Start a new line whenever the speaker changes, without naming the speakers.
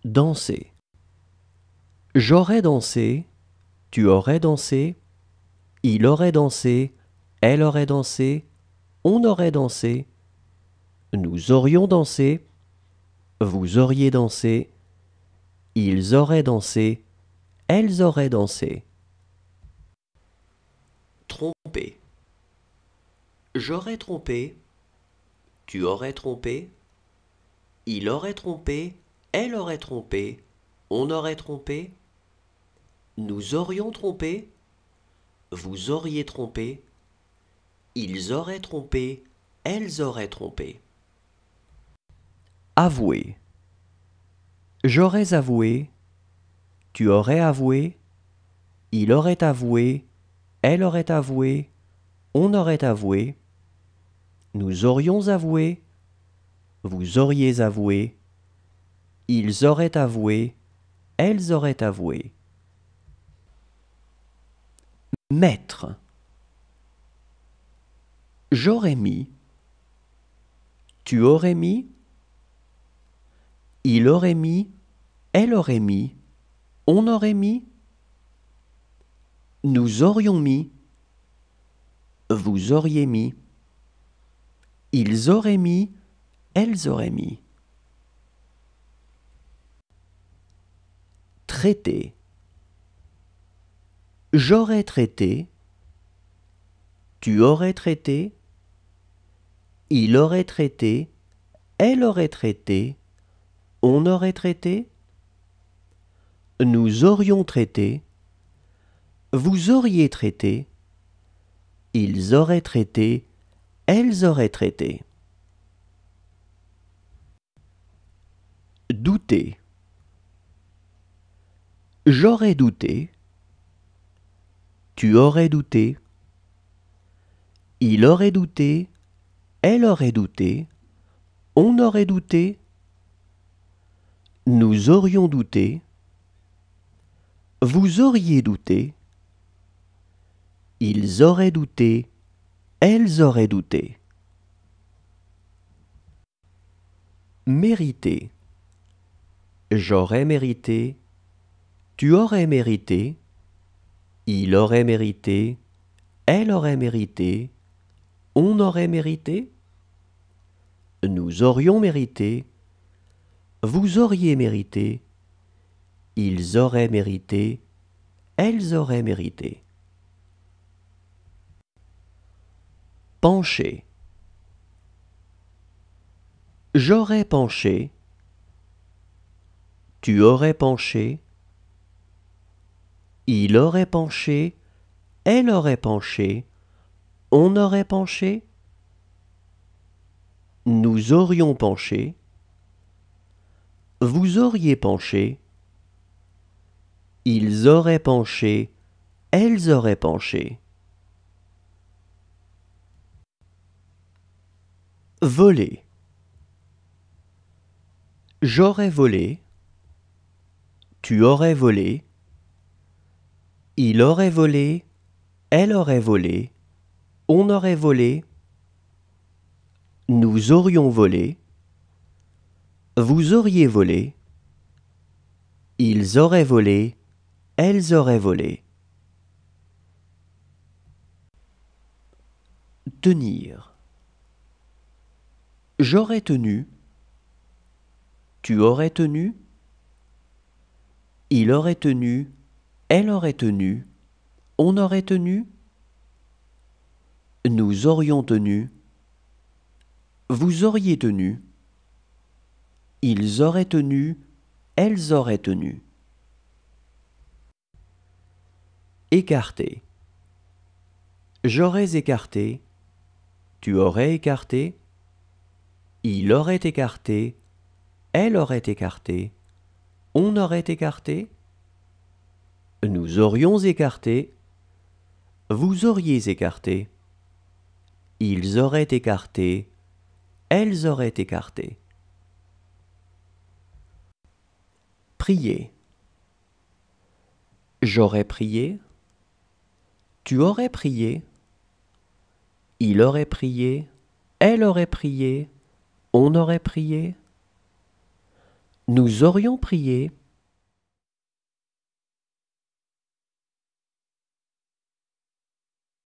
Danser. J'aurais dansé, tu aurais dansé, il aurait dansé, elle aurait dansé, on aurait dansé, nous aurions dansé, vous auriez dansé, ils auraient dansé, elles auraient dansé. Tromper. J'aurais trompé, tu aurais trompé, il aurait trompé, elle aurait trompé, on aurait trompé, nous aurions trompé, vous auriez trompé, ils auraient trompé, elles auraient trompé. Avouer. J'aurais avoué, tu aurais avoué, il aurait avoué, elle aurait avoué, on aurait avoué, nous aurions avoué, vous auriez avoué, ils auraient avoué, elles auraient avoué. Mettre. J'aurais mis, tu aurais mis, il aurait mis, elle aurait mis, on aurait mis, nous aurions mis, vous auriez mis, ils auraient mis, elles auraient mis. Traiter. J'aurais traité, tu aurais traité, il aurait traité, elle aurait traité, on aurait traité, nous aurions traité, vous auriez traité, ils auraient traité, elles auraient traité. Douter. J'aurais douté, tu aurais douté, il aurait douté, elle aurait douté, on aurait douté, nous aurions douté, vous auriez douté, ils auraient douté, elles auraient douté. Mériter. J'aurais mérité, tu aurais mérité, il aurait mérité, elle aurait mérité, on aurait mérité, nous aurions mérité, vous auriez mérité, ils auraient mérité, elles auraient mérité. Pencher. J'aurais penché, tu aurais penché, il aurait penché, elle aurait penché, on aurait penché, nous aurions penché, vous auriez penché, ils auraient penché, elles auraient penché. Voler. J'aurais volé, tu aurais volé, il aurait volé, elle aurait volé, on aurait volé, nous aurions volé, vous auriez volé, ils auraient volé, elles auraient volé. Tenir. J'aurais tenu, tu aurais tenu, il aurait tenu, elle aurait tenu, on aurait tenu, nous aurions tenu, vous auriez tenu, ils auraient tenu, elles auraient tenu. Écarter. J'aurais écarté, tu aurais écarté, il aurait écarté, elle aurait écarté, on aurait écarté, nous aurions écarté, vous auriez écarté, ils auraient écarté, elles auraient écarté. Prier. J'aurais prié, tu aurais prié, il aurait prié, elle aurait prié, on aurait prié, Nous aurions prié.